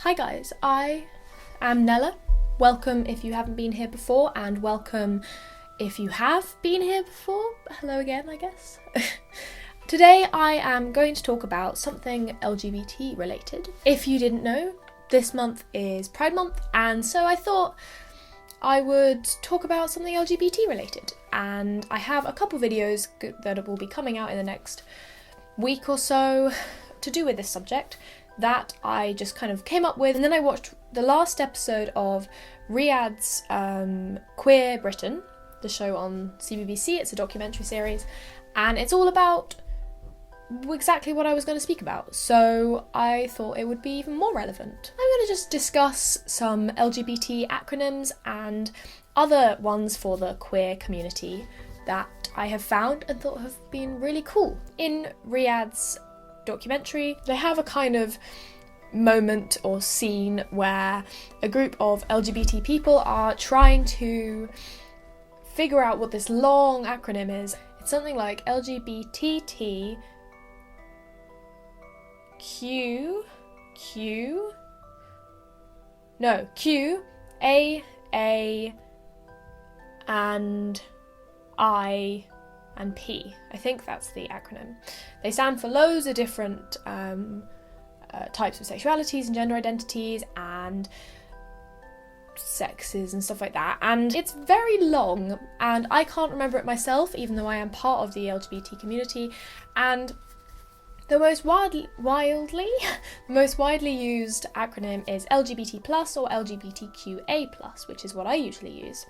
Hi guys, I am Nella. Welcome if you haven't been here before, and welcome if you have been here before. Hello again, I guess. Today I am going to talk about something LGBT related. If you didn't know, this month is Pride Month, and so I thought I would talk about something LGBT related. And I have a couple videos that will be coming out in the next week or so to do with this subject that I just kind of came up with. And then I watched the last episode of Riyadh's Queer Britain, the show on CBBC. It's a documentary series, and it's all about exactly what I was going to speak about, so I thought it would be even more relevant. I'm going to just discuss some LGBT acronyms and other ones for the queer community that I have found and thought have been really cool. In Riyadh's documentary, they have a kind of moment or scene where a group of LGBT people are trying to figure out what this long acronym is. It's something like LGBTT Q A and I and P. I think that's the acronym. They stand for loads of different types of sexualities and gender identities and sexes and stuff like that, and it's very long and I can't remember it myself, even though I am part of the LGBT community. And the most widely used acronym is LGBT+, or LGBTQA+, which is what I usually use.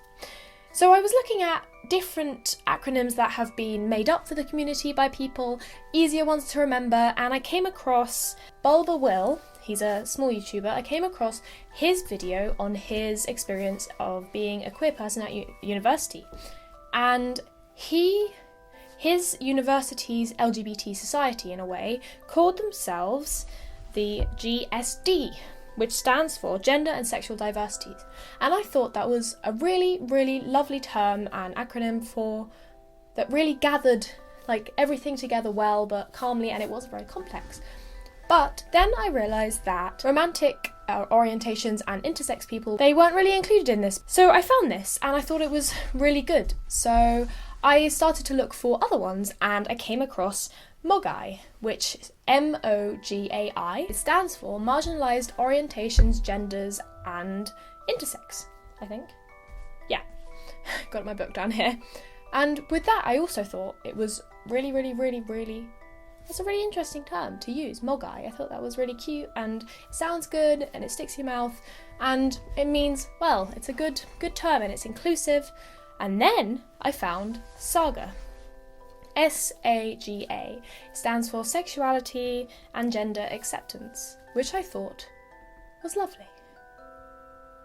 So I was looking at different acronyms that have been made up for the community by people, easier ones to remember, and I came across Bulba Will. He's a small YouTuber. I came across his video on his experience of being a queer person at university, and his university's LGBT society, in a way, called themselves the GSD, which stands for Gender and Sexual Diversity. And I thought that was a really, really lovely term and acronym that really gathered like everything together well but calmly, and it wasn't very complex. But then I realised that romantic orientations and intersex people, they weren't really included in this. So I found this and I thought it was really good. So I started to look for other ones, and I came across MOGAI, which is MOGAI. It stands for Marginalised Orientations, Genders and Intersex, I think. Yeah, got my book down here. And with that, I also thought it was really, it's a really interesting term to use, MOGAI. I thought that was really cute, and it sounds good, and it sticks in your mouth, and it means, well, it's a good term, and it's inclusive. And then I found SAGA. SAGA. It stands for Sexuality and Gender Acceptance, which I thought was lovely.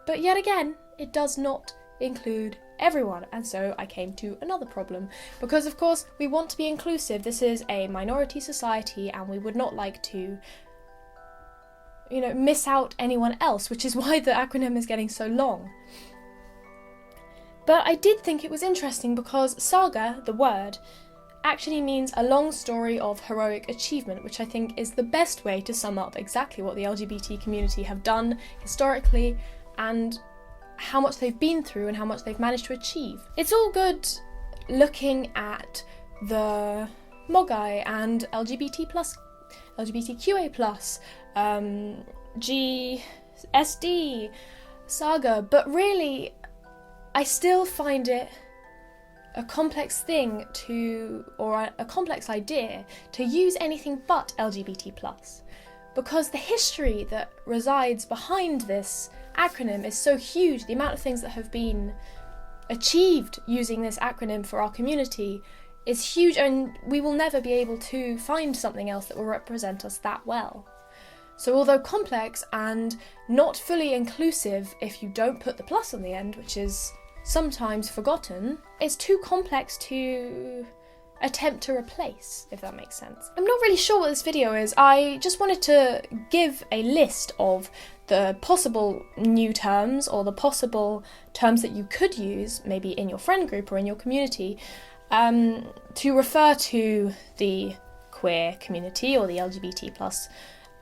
But yet again, it does not include everyone, and so I came to another problem, because of course we want to be inclusive. This is a minority society, and we would not like to, miss out anyone else, which is why the acronym is getting so long. But I did think it was interesting because saga, the word, actually means a long story of heroic achievement, which I think is the best way to sum up exactly what the LGBT community have done historically and how much they've been through and how much they've managed to achieve. It's all good looking at the MOGAI and LGBT+, LGBTQA+, GSD, saga, but really I still find it a complex thing or a complex idea to use anything but LGBT+, because the history that resides behind this acronym is so huge. The amount of things that have been achieved using this acronym for our community is huge, and we will never be able to find something else that will represent us that well. So although complex and not fully inclusive if you don't put the plus on the end, which is sometimes forgotten, it's too complex to attempt to replace, if that makes sense. I'm not really sure what this video is. I just wanted to give a list of the possible new terms, or the possible terms that you could use maybe in your friend group or in your community to refer to the queer community or the LGBT plus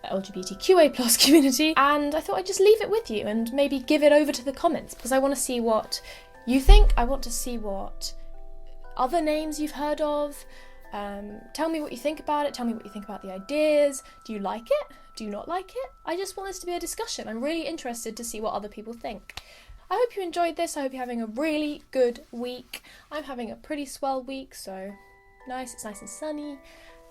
LGBTQA plus community, and I thought I'd just leave it with you and maybe give it over to the comments, because I want to see what you think. I want to see what other names you've heard of. Tell me what you think about it. Tell me what you think about the ideas. Do you like it? Do you not like it? I just want this to be a discussion. I'm really interested to see what other people think. I hope you enjoyed this. I hope you're having a really good week. I'm having a pretty swell week, so nice. It's nice and sunny.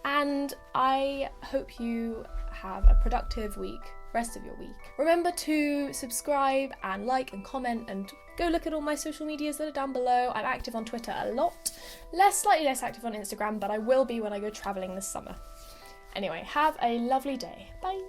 And I hope you have a productive week, rest of your week. Remember to subscribe and like and comment, and go look at all my social medias that are down below. I'm active on Twitter a lot. Slightly less active on Instagram, but I will be when I go travelling this summer. Anyway, have a lovely day. Bye.